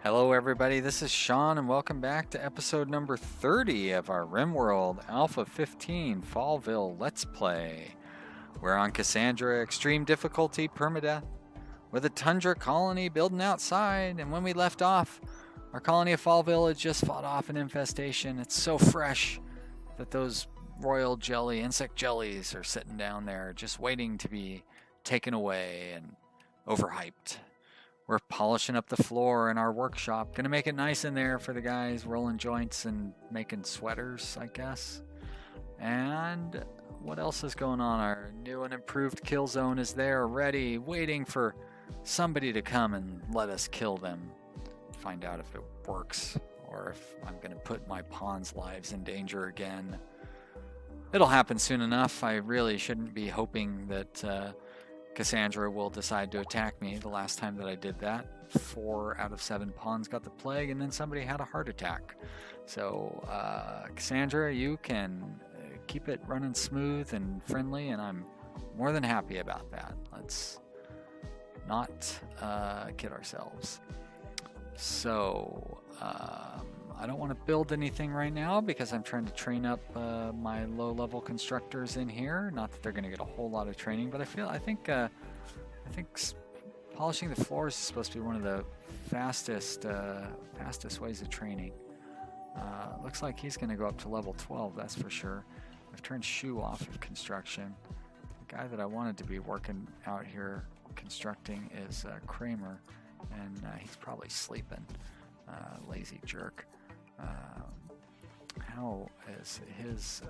Hello everybody, this is Sean and welcome back to episode number 30 of our Rimworld Alpha 15 Fallville Let's Play. We're on Cassandra, extreme difficulty, permadeath, with a tundra colony building outside, and when we left off, our colony of Fallville had just fought off an infestation. It's so fresh that those royal jelly, insect jellies are sitting down there just waiting to be taken away and overhyped. We're polishing up the floor in our workshop. Gonna make it nice in there for the guys rolling joints and making sweaters, I guess. And what else is going on? Our new and improved kill zone is there, ready, waiting for somebody to come and let us kill them. Find out if it works or if I'm gonna put my pawns' lives in danger again. It'll happen soon enough. I really shouldn't be hoping that Cassandra will decide to attack me. The last time that I did that, 4 out of 7 pawns got the plague, and then somebody had a heart attack. So, Cassandra, you can keep it running smooth and friendly, and I'm more than happy about that. Let's not kid ourselves. So, I don't want to build anything right now because I'm trying to train up my low-level constructors in here. Not that they're going to get a whole lot of training, but I think polishing the floors is supposed to be one of the fastest ways of training. Looks like he's going to go up to level 12, that's for sure. I've turned Shoe off of construction. The guy that I wanted to be working out here constructing is Kramer, and he's probably sleeping. Lazy jerk. How has his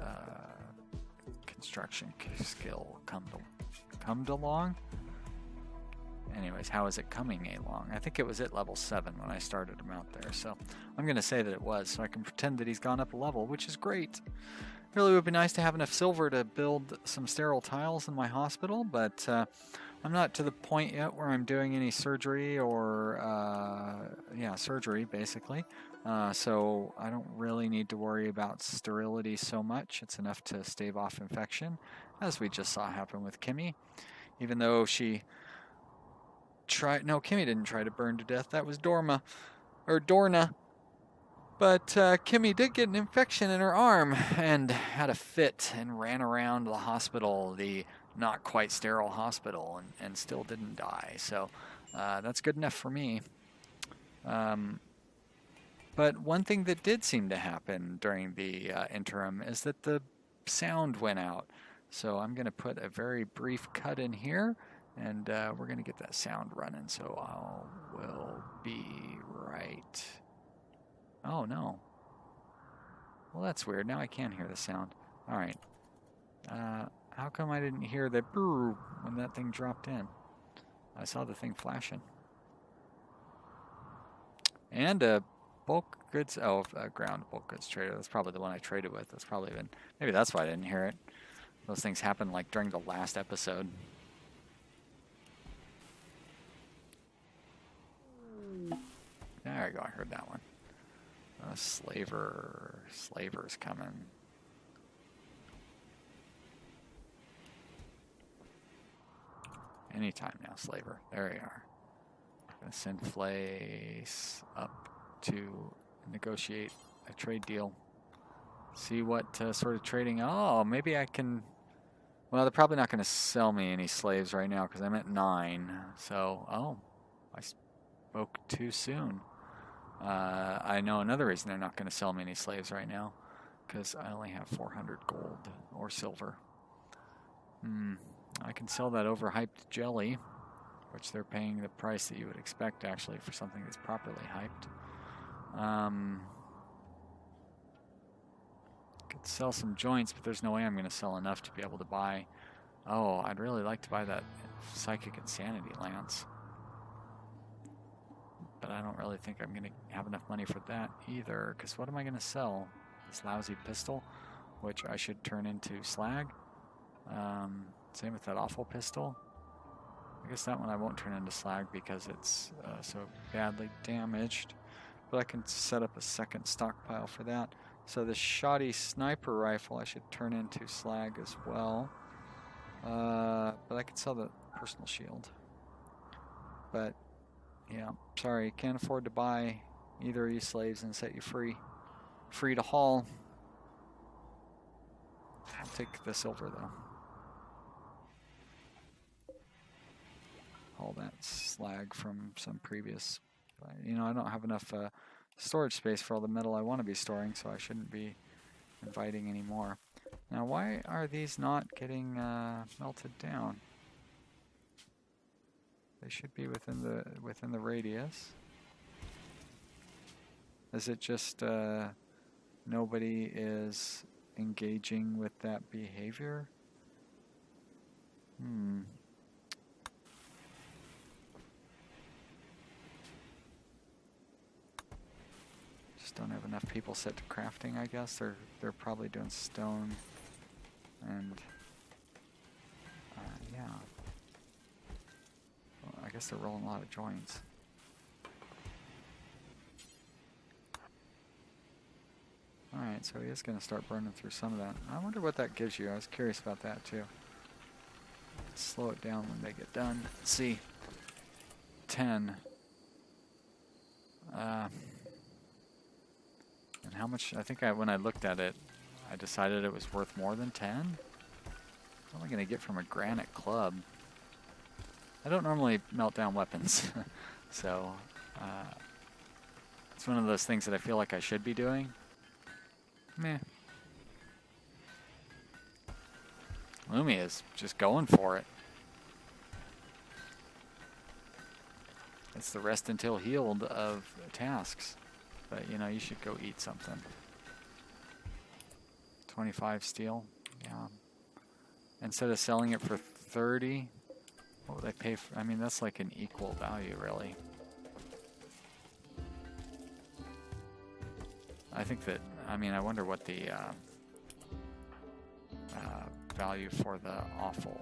construction skill come along? Anyways, how is it coming along? I think it was at level 7 when I started him out there, so I'm going to say that it was, so I can pretend that he's gone up a level, which is great. Really would be nice to have enough silver to build some sterile tiles in my hospital, but I'm not to the point yet where I'm doing any surgery or, surgery basically. So I don't really need to worry about sterility so much. It's enough to stave off infection, as we just saw happen with Kimmy. Even though she Kimmy didn't try to burn to death. That was Dorna. But Kimmy did get an infection in her arm and had a fit and ran around the hospital, the not quite sterile hospital, and still didn't die. So that's good enough for me. But one thing that did seem to happen during the interim is that the sound went out. So I'm going to put a very brief cut in here, and we're going to get that sound running. So I will be right. Oh, no. Well, that's weird. Now I can hear the sound. All right. How come I didn't hear the brrr when that thing dropped in? I saw the thing flashing. And a bulk goods, ground bulk goods trader. That's probably the one I traded with. That's probably maybe that's why I didn't hear it. Those things happened like during the last episode. There we go, I heard that one. Slaver's coming. Anytime now, Slaver. There you are. Gonna send Flace up to negotiate a trade deal. See what sort of trading. Oh, maybe I can. Well, they're probably not going to sell me any slaves right now because I'm at 9. So, I spoke too soon. I know another reason they're not going to sell me any slaves right now, because I only have 400 gold or silver. I can sell that overhyped jelly, which they're paying the price that you would expect actually for something that's properly hyped. Could sell some joints, but there's no way I'm going to sell enough to be able to buy. Oh, I'd really like to buy that Psychic Insanity Lance. But I don't really think I'm going to have enough money for that either, because what am I going to sell? This lousy pistol, which I should turn into slag. Same with that awful pistol. I guess that one I won't turn into slag because it's so badly damaged. But I can set up a second stockpile for that. So the shoddy sniper rifle I should turn into slag as well. But I could sell the personal shield. But Yeah, sorry, can't afford to buy either of you slaves and set you free. Free to haul. I'll take the silver though. All that slag from some previous. You know, I don't have enough storage space for all the metal I want to be storing, so I shouldn't be inviting any more. Now, why are these not getting melted down? They should be within the radius. Is it just nobody is engaging with that behavior? Just don't have enough people set to crafting, I guess. They're probably doing stone and yeah. Well, I guess they're rolling a lot of joints. Alright, so he is going to start burning through some of that. I wonder what that gives you. I was curious about that too. Slow it down when they get done. Let's see. 10. And how much? I think when I looked at it, I decided it was worth more than 10. What am I going to get from a granite club? I don't normally melt down weapons, so it's one of those things that I feel like I should be doing. Meh. Lumi is just going for it. It's the rest until healed of tasks. But, you know, you should go eat something. 25 steel. Yeah. Instead of selling it for 30, what would I pay for? I mean, that's like an equal value, really. I think that, I mean, I wonder what the value for the awful,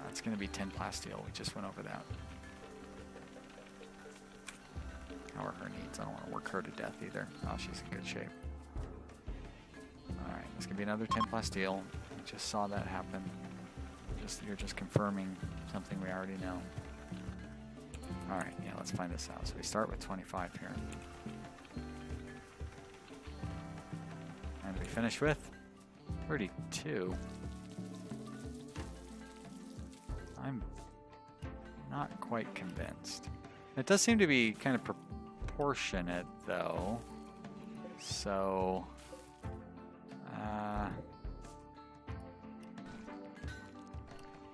it's going to be 10 plasteel. We just went over that. How are her needs? I don't want to work her to death either. Oh, she's in good shape. Alright, this could be another 10 plasteel. We just saw that happen. You're just confirming something we already know. Alright, yeah, let's find this out. So we start with 25 here. And we finish with 32. I'm not quite convinced. It does seem to be kind of proportionate, though. So,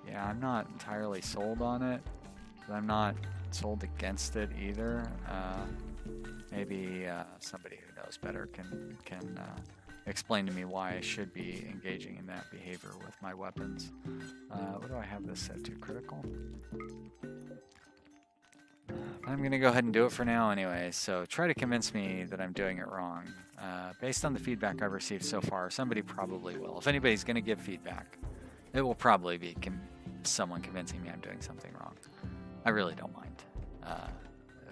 yeah, I'm not entirely sold on it, but I'm not sold against it either. Maybe somebody who knows better can explain to me why I should be engaging in that behavior with my weapons. What do I have this set to? Critical? I'm going to go ahead and do it for now anyway, so try to convince me that I'm doing it wrong. Based on the feedback I've received so far, somebody probably will. If anybody's going to give feedback, it will probably be someone convincing me I'm doing something wrong. I really don't mind.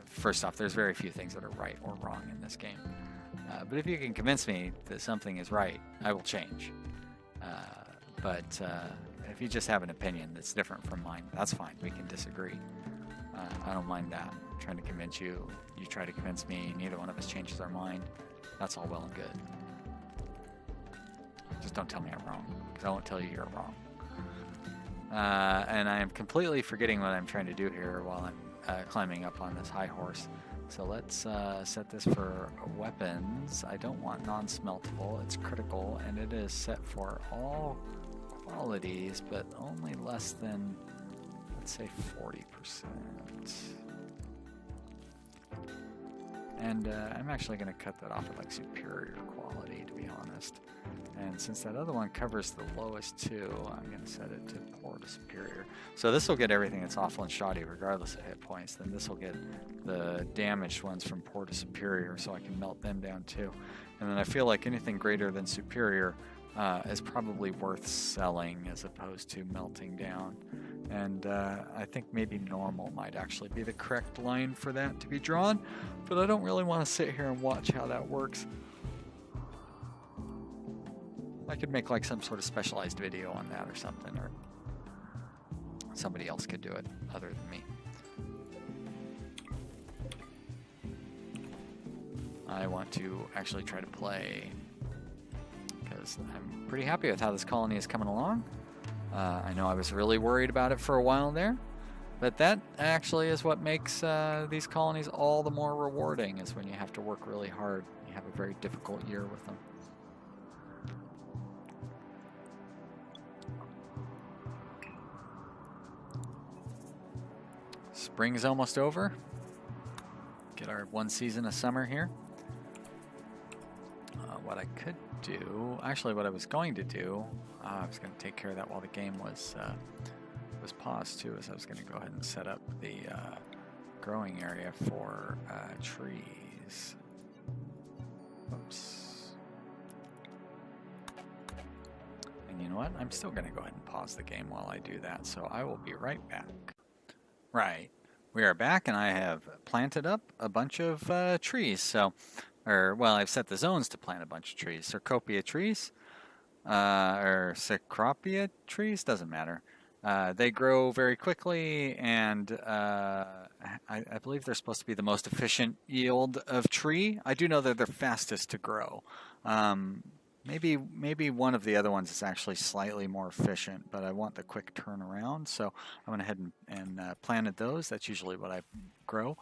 First off, there's very few things that are right or wrong in this game. But if you can convince me that something is right, I will change. But if you just have an opinion that's different from mine, that's fine. We can disagree. I don't mind that. I'm trying to convince you, you try to convince me, neither one of us changes our mind. That's all well and good. Just don't tell me I'm wrong, because I won't tell you you're wrong. And I am completely forgetting what I'm trying to do here while I'm climbing up on this high horse. So let's set this for weapons. I don't want non-smeltable, it's critical, and it is set for all qualities, but only less than, let's say, 40%. And I'm actually going to cut that off at like superior quality, to be honest. And since that other one covers the lowest two, I'm going to set it to poor to superior. So this will get everything that's awful and shoddy regardless of hit points. Then this will get the damaged ones from poor to superior, so I can melt them down too. And then I feel like anything greater than superior is probably worth selling as opposed to melting down. And I think maybe normal might actually be the correct line for that to be drawn, but I don't really want to sit here and watch how that works. I could make like some sort of specialized video on that or something, or somebody else could do it other than me. I want to actually try to play, because I'm pretty happy with how this colony is coming along. I know I was really worried about it for a while there, but that actually is what makes these colonies all the more rewarding, is when you have to work really hard. You have a very difficult year with them. Spring's almost over. Get our one season of summer here. What I could do, actually what I was going to do, I was going to take care of that while the game was paused too, is I was going to go ahead and set up the growing area for trees. Oops. And you know what? I'm still going to go ahead and pause the game while I do that, so I will be right back. Right. We are back, and I have planted up a bunch of trees. So, well, I've set the zones to plant a bunch of trees. Cercopia trees, or Cecropia trees, doesn't matter. They grow very quickly, and I believe they're supposed to be the most efficient yield of tree. I do know that they're fastest to grow. Maybe one of the other ones is actually slightly more efficient, but I want the quick turnaround, so I went ahead and planted those. That's usually what I grow.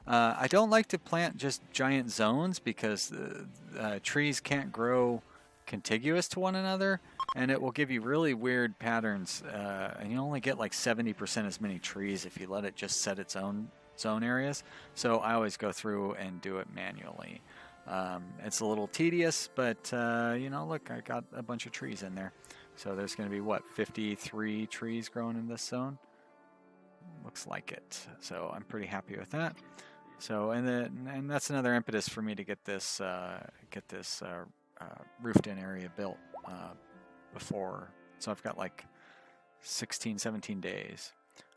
I don't like to plant just giant zones, because the trees can't grow contiguous to one another, and it will give you really weird patterns, and you only get like 70% as many trees if you let it just set its own zone areas. So I always go through and do it manually. It's a little tedious, but you know, look, I got a bunch of trees in there. So there's going to be, what, 53 trees growing in this zone? Looks like it. So I'm pretty happy with that. So, and that's another impetus for me to get this roofed-in area built before. So I've got like 16, 17 days.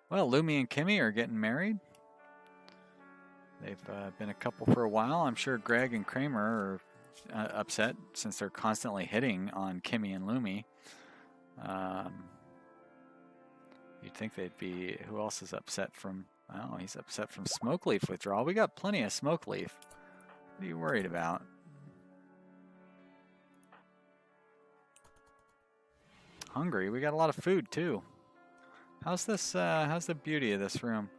Well, Lumi and Kimmy are getting married. They've been a couple for a while. I'm sure Greg and Kramer are upset, since they're constantly hitting on Kimmy and Lumi. You'd think they'd be... Who else is upset from... Oh, he's upset from smoke leaf withdrawal. We got plenty of smoke leaf. What are you worried about? Hungry. We got a lot of food too. How's this? How's the beauty of this room?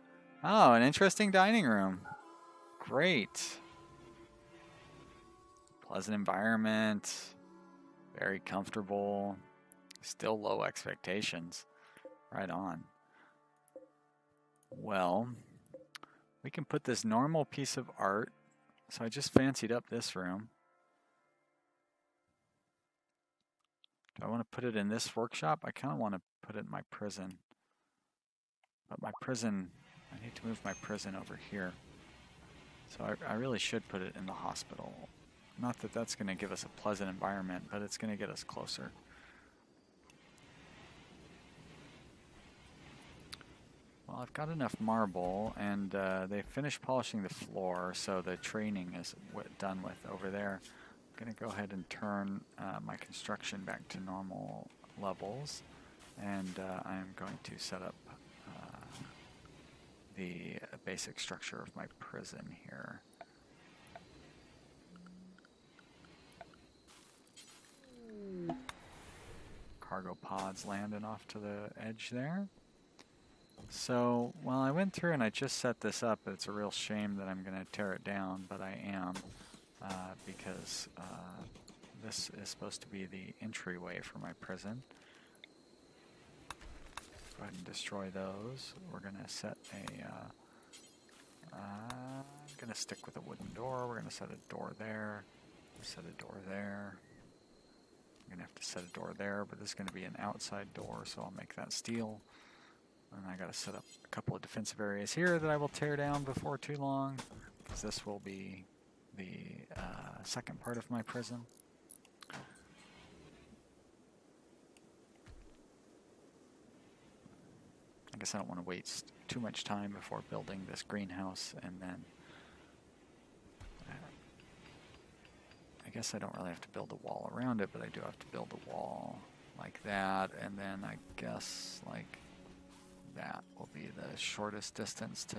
Oh, an interesting dining room. Great. Pleasant environment. Very comfortable. Still low expectations. Right on. Well, we can put this normal piece of art. So I just fancied up this room. Do I want to put it in this workshop? I kind of want to put it in my prison. But my prison, I need to move my prison over here. So I really should put it in the hospital. Not that that's going to give us a pleasant environment, but it's going to get us closer. Well, I've got enough marble, and they finished polishing the floor, so the training is done with over there. I'm going to go ahead and turn my construction back to normal levels, and I'm going to set up the basic structure of my prison here. Cargo pods landing off to the edge there. So, well, I went through and I just set this up. It's a real shame that I'm going to tear it down, but I am, because this is supposed to be the entryway for my prison. Go ahead and destroy those. We're going to set I'm going to stick with a wooden door. We're going to set a door there. Set a door there. I'm going to have to set a door there, but this is going to be an outside door, so I'll make that steel. And I got to set up a couple of defensive areas here that I will tear down before too long, because this will be the second part of my prison. I guess I don't want to waste too much time before building this greenhouse, and then I guess I don't really have to build a wall around it, but I do have to build a wall like that, and then I guess like that will be the shortest distance to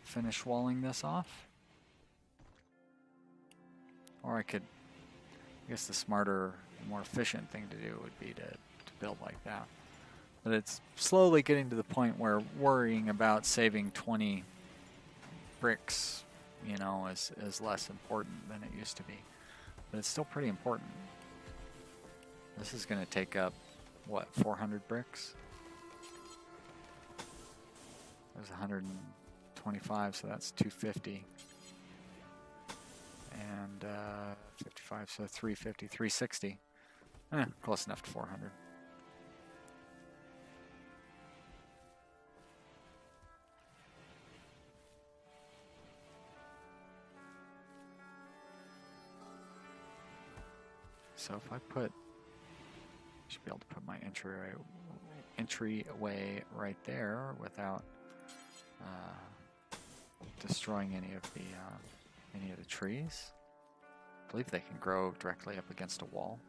finish walling this off. Or I guess the smarter, more efficient thing to do would be to build like that. But it's slowly getting to the point where worrying about saving 20 bricks, you know, is less important than it used to be. But it's still pretty important. This is going to take up, what, 400 bricks? There's 125, so that's 250. And 55, so 350, 360. Close enough to 400. So if I put, I should be able to put my entryway right there without destroying any of the trees. I believe they can grow directly up against a wall.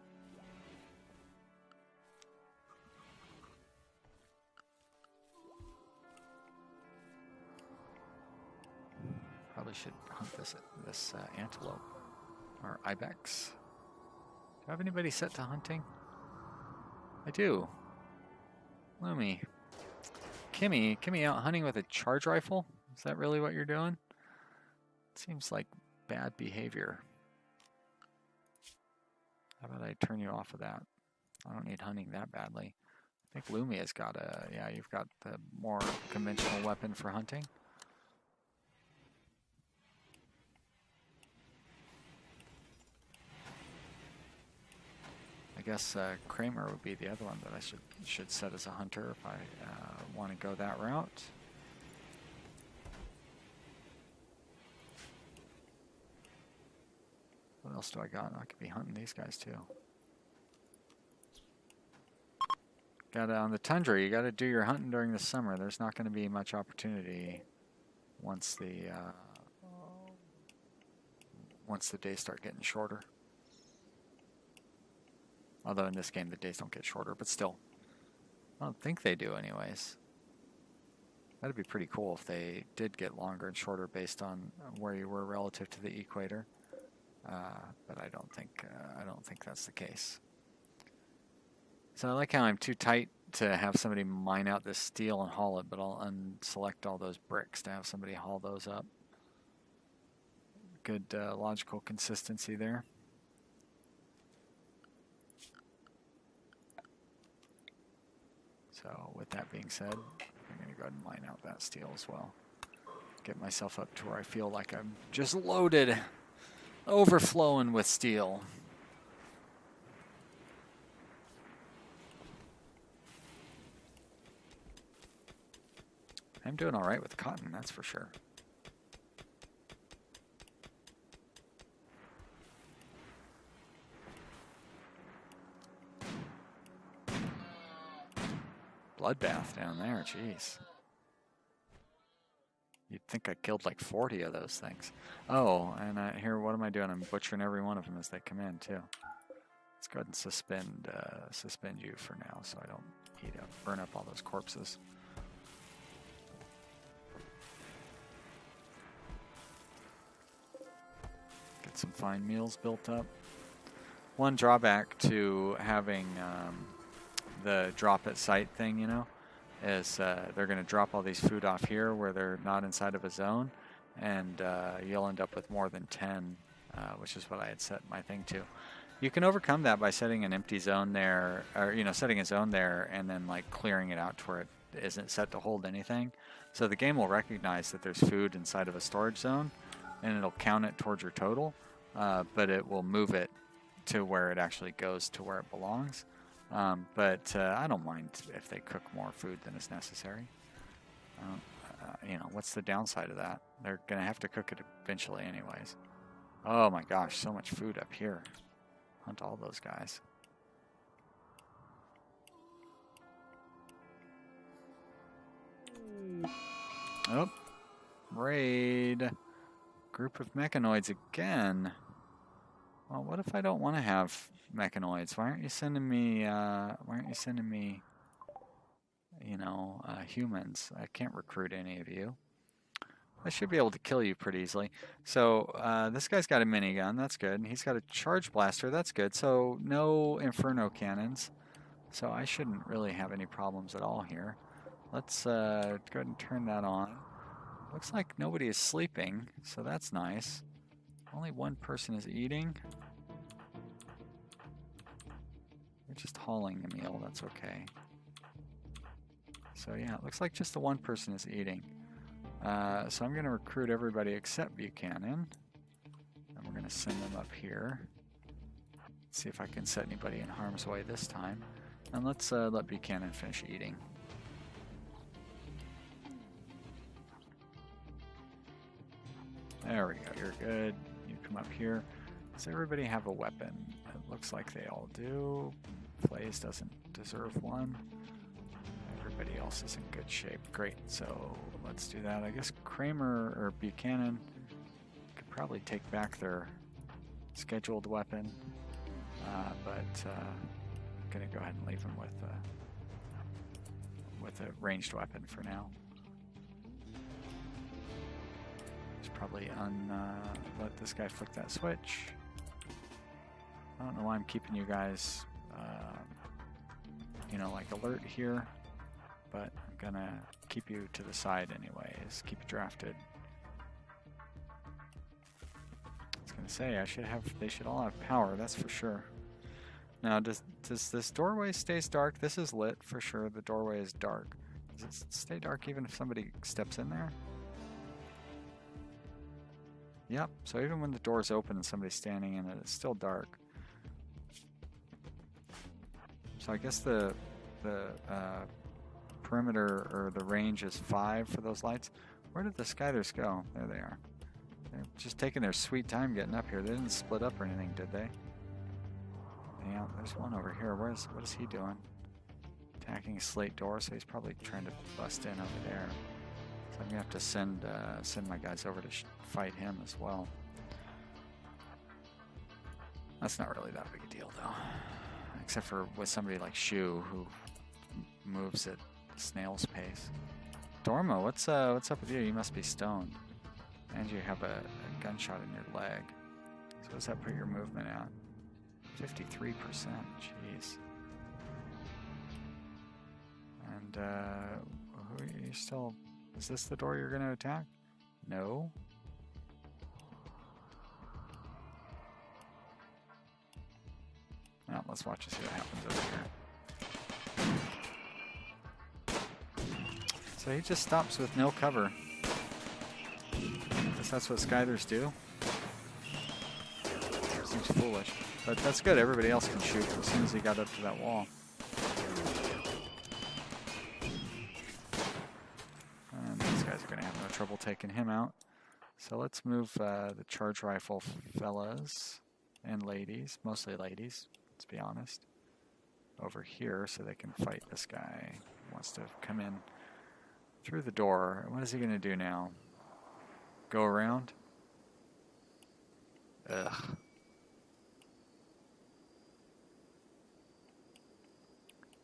Probably should hunt this antelope or ibex. Do I have anybody set to hunting? I do. Lumi. Kimmy out hunting with a charge rifle? Is that really what you're doing? It seems like bad behavior. How about I turn you off of that? I don't need hunting that badly. I think Lumi has got yeah, you've got the more conventional weapon for hunting. I guess Kramer would be the other one that I should set as a hunter if I want to go that route. What else do I got? I could be hunting these guys too. Got on the tundra. You got to do your hunting during the summer. There's not going to be much opportunity once the days start getting shorter. Although in this game the days don't get shorter, but still, I don't think they do anyways. That'd be pretty cool if they did get longer and shorter based on where you were relative to the equator. But I don't think that's the case. So I like how I'm too tight to have somebody mine out this steel and haul it, but I'll unselect all those bricks to have somebody haul those up. Good logical consistency there. So with that being said, I'm going to go ahead and mine out that steel as well. Get myself up to where I feel like I'm just loaded, overflowing with steel. I'm doing all right with cotton, that's for sure. Bloodbath down there, jeez. You'd think I killed like 40 of those things. Oh, and here, what am I doing? I'm butchering every one of them as they come in, too. Let's go ahead and suspend you for now so I don't burn up all those corpses. Get some fine meals built up. One drawback to having the drop at sight thing, is they're going to drop all these food off here where they're not inside of a zone, and you'll end up with more than 10, which is what I had set my thing to. You can overcome that by setting an empty zone there, or setting a zone there and then like clearing it out to where it isn't set to hold anything. So the game will recognize that there's food inside of a storage zone, and it'll count it towards your total, but it will move it to where it actually goes to where it belongs. But I don't mind if they cook more food than is necessary. What's the downside of that? They're going to have to cook it eventually anyways. Oh my gosh, so much food up here. Hunt all those guys. Oh, raid. Group of mechanoids again. Well, what if I don't want to have mechanoids? Why aren't you sending me, humans? I can't recruit any of you. I should be able to kill you pretty easily. So this guy's got a minigun. That's good. He's got a charge blaster. That's good. So no inferno cannons. So I shouldn't really have any problems at all here. Let's go ahead and turn that on. Looks like nobody is sleeping, so that's nice. Only one person is eating. They're just hauling a meal. That's okay. So yeah, it looks like just the one person is eating. So I'm going to recruit everybody except Buchanan. And we're going to send them up here. Let's see if I can set anybody in harm's way this time. And let's let Buchanan finish eating. There we go. You're good. You come up here. Does everybody have a weapon? It looks like they all do. Blaze doesn't deserve one. Everybody else is in good shape. Great. So let's do that. I guess Kramer or Buchanan could probably take back their scheduled weapon, but I'm gonna go ahead and leave them with a ranged weapon for now. Just probably let this guy flick that switch. I don't know why I'm keeping you guys, you know, like alert here. But I'm gonna keep you to the side anyways. Keep you drafted. I was gonna say they should all have power. That's for sure. Now, does this doorway stays dark? This is lit for sure. The doorway is dark. Does it stay dark even if somebody steps in there? Yep. So even when the door's open and somebody's standing in it, it's still dark. So I guess the perimeter or the range is 5 for those lights. Where did the Skythers go? There they are. They're just taking their sweet time getting up here. They didn't split up or anything, did they? Yeah, there's one over here. What is he doing? Attacking a slate door, so he's probably trying to bust in over there. So I'm gonna have to send my guys over to fight him as well. That's not really that big a deal though, except for with somebody like Shu who moves at snail's pace. Dormo, what's up with you? You must be stoned. And you have a gunshot in your leg. So does that put your movement at? 53%, jeez. And who are you still? Is this the door you're gonna attack? No. Well, let's watch and see what happens over here. So he just stops with no cover. Guess that's what Skythers do. Seems foolish. But that's good, everybody else can shoot as soon as he got up to that wall. And these guys are going to have no trouble taking him out. So let's move the charge rifle fellas and ladies, mostly ladies, let's be honest, over here so they can fight this guy who wants to come in through the door. What is he going to do now? Go around? Ugh.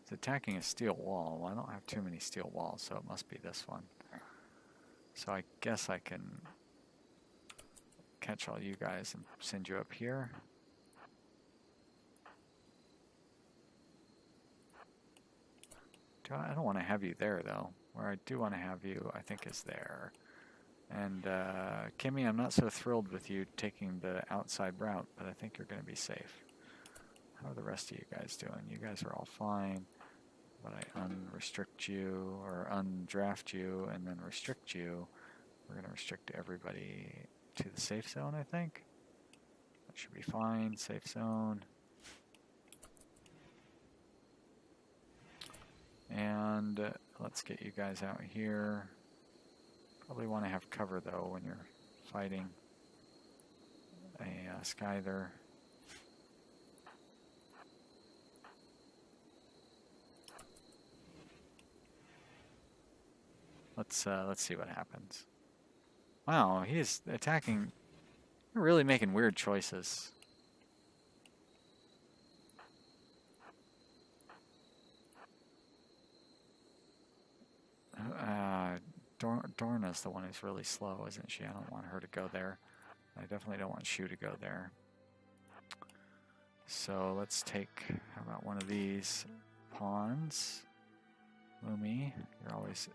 It's attacking a steel wall. Well, I don't have too many steel walls, so it must be this one. So I guess I can catch all you guys and send you up here. I don't want to have you there, though. Where I do want to have you, I think, is there. And Kimmy, I'm not so thrilled with you taking the outside route, but I think you're going to be safe. How are the rest of you guys doing? You guys are all fine. But I unrestrict you, or undraft you, and then restrict you. We're going to restrict everybody to the safe zone, I think. That should be fine. Safe zone. And let's get you guys out here. Probably want to have cover, though, when you're fighting a Skyther. Let's see what happens. Wow, he is attacking. You're really making weird choices. Dorna's the one who's really slow, isn't she? I don't want her to go there. I definitely don't want Shu to go there. So let's take, how about one of these pawns? Lumi, you're always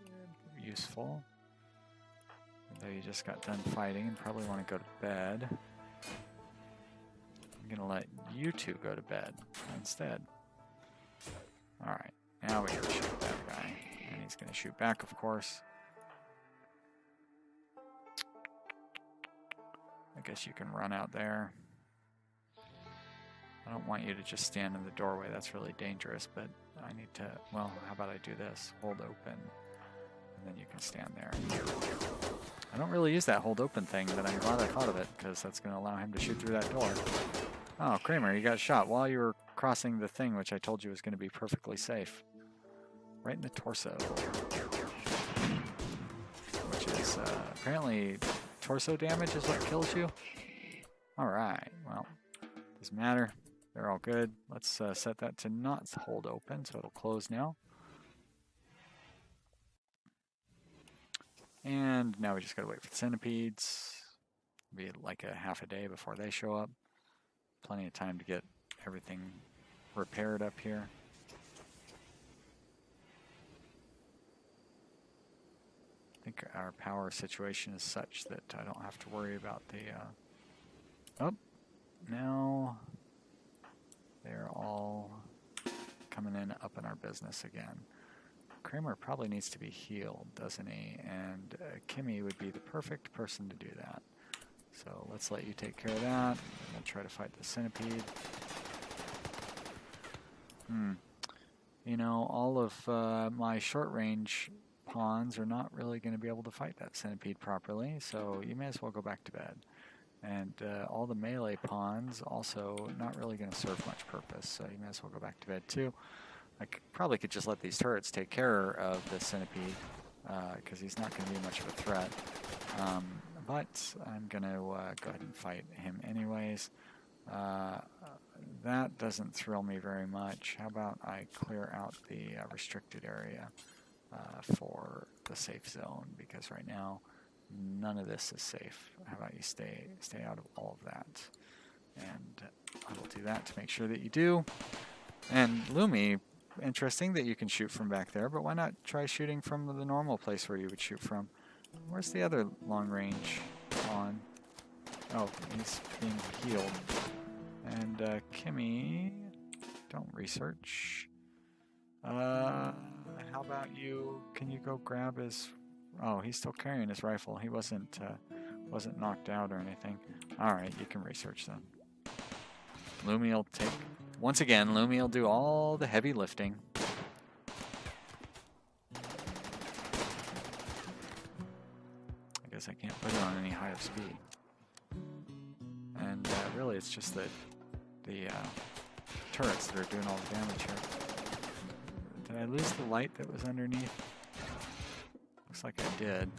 useful. Though you just got done fighting and probably want to go to bed. I'm going to let you two go to bed instead. Alright, now we gotta shoot that guy. And he's going to shoot back, of course. I guess you can run out there. I don't want you to just stand in the doorway. That's really dangerous, but I need to, well, how about I do this? Hold open, and then you can stand there. I don't really use that hold open thing, but I'm glad I thought of it, because that's going to allow him to shoot through that door. Oh, Kramer, you got shot while you were crossing the thing, which I told you was going to be perfectly safe. Right in the torso. Which is, apparently, torso damage is what kills you? Alright, well, doesn't matter. They're all good. Let's set that to not hold open, so it'll close now. And now we just gotta wait for the centipedes. It'll be like a half a day before they show up. Plenty of time to get everything repaired up here. I think our power situation is such that I don't have to worry about the... Oh, now they're all coming in up in our business again. Kramer probably needs to be healed, doesn't he? And Kimmy would be the perfect person to do that. So let's let you take care of that. And we'll try to fight the centipede. You know, all of my short-range pawns are not really going to be able to fight that centipede properly, so you may as well go back to bed. And all the melee pawns also not really going to serve much purpose, so you may as well go back to bed too. I probably could just let these turrets take care of the centipede, because he's not going to be much of a threat. But I'm going to go ahead and fight him anyways. That doesn't thrill me very much. How about I clear out the restricted area for the safe zone, because right now none of this is safe. How about you stay out of all of that? And I will do that to make sure that you do. And Lumi, interesting that you can shoot from back there, but why not try shooting from the normal place where you would shoot from? Where's the other long range pawn? Oh, he's being healed. And Kimmy, don't research. How about you? Can you go grab his? Oh, he's still carrying his rifle. He wasn't knocked out or anything. All right, you can research then. Lumi will take. Once again, Lumi will do all the heavy lifting. I guess I can't put it on any higher speed. And really, it's just the turrets that are doing all the damage here. Did I lose the light that was underneath? Looks like I did.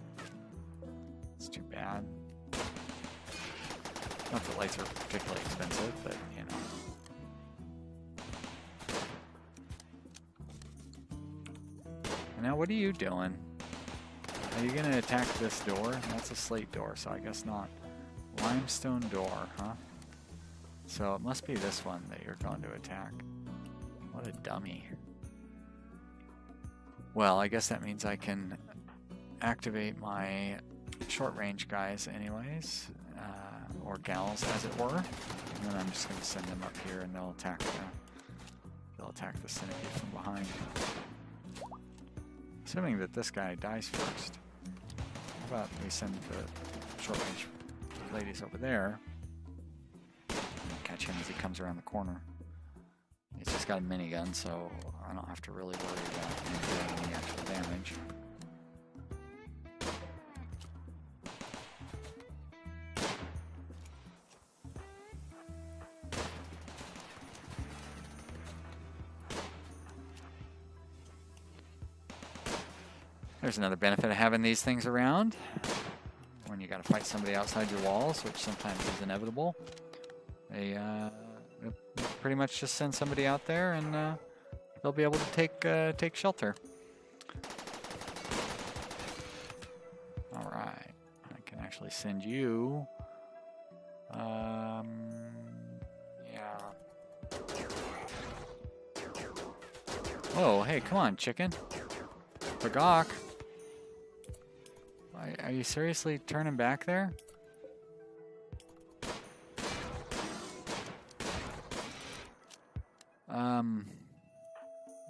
It's too bad. Not that lights are particularly expensive, but you know. And now what are you doing? Are you gonna attack this door? That's a slate door, so I guess not. Limestone door, huh? So it must be this one that you're going to attack. What a dummy. Well, I guess that means I can activate my short-range guys anyways, or gals as it were, and then I'm just going to send them up here and they'll attack the centipede from behind. Assuming that this guy dies first. How about we send the short-range ladies over there and catch him as he comes around the corner. He's just got a minigun, so I don't have to really worry about him doing any actual damage. There's another benefit of having these things around. When you got to fight somebody outside your walls, which sometimes is inevitable, they pretty much just send somebody out there and they'll be able to take shelter. actually send you. Yeah. Oh, hey, come on, chicken. Bagok. Are you seriously turning back there?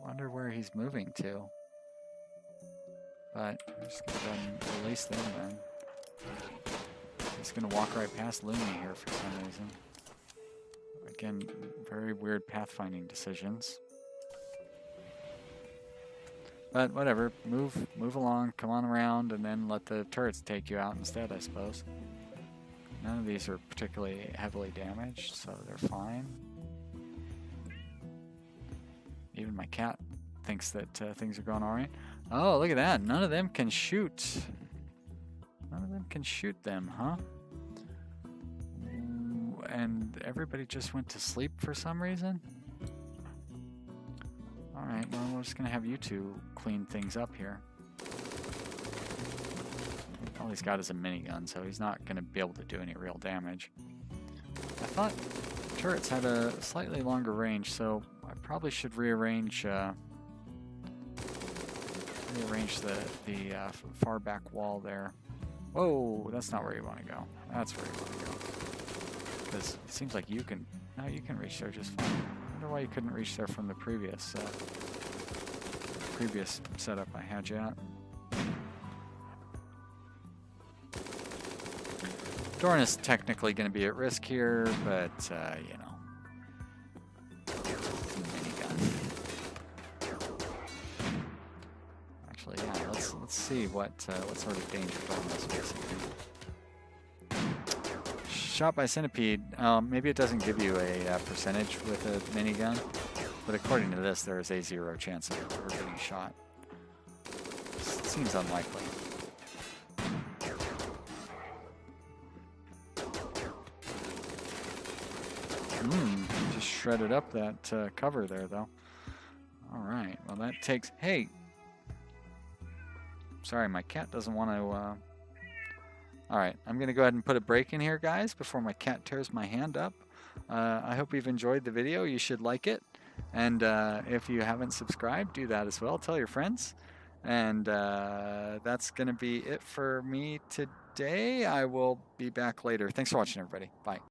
Wonder where he's moving to. But I'm just gonna go and release them then. He's gonna walk right past Looney here for some reason. Again, very weird pathfinding decisions. But whatever, move along, come on around, and then let the turrets take you out instead, I suppose. None of these are particularly heavily damaged, so they're fine. Even my cat thinks that things are going alright. Oh, look at that. None of them can shoot. None of them can shoot them, huh? And everybody just went to sleep for some reason? Alright, well, we're just going to have you two clean things up here. All he's got is a minigun, so he's not going to be able to do any real damage. I thought turrets had a slightly longer range, so I probably should rearrange the far back wall there. Whoa, that's not where you want to go. That's where you want to go. Because it seems like you can... No, you can reach there just fine. I wonder why you couldn't reach there from the previous setup I had you at. Dorn is technically going to be at risk here, but, you know. Minigun. Actually, yeah, let's see what sort of danger Dorn is facing. Shot by centipede. Maybe it doesn't give you a percentage with a minigun, but according to this, there is a 0 chance of her getting shot. Seems unlikely. Just shredded up that cover there, though. All right. Well, that takes. Hey. Sorry, my cat doesn't want to. Alright, I'm going to go ahead and put a break in here, guys, before my cat tears my hand up. I hope you've enjoyed the video. You should like it. And if you haven't subscribed, do that as well. Tell your friends. And that's going to be it for me today. I will be back later. Thanks for watching, everybody. Bye.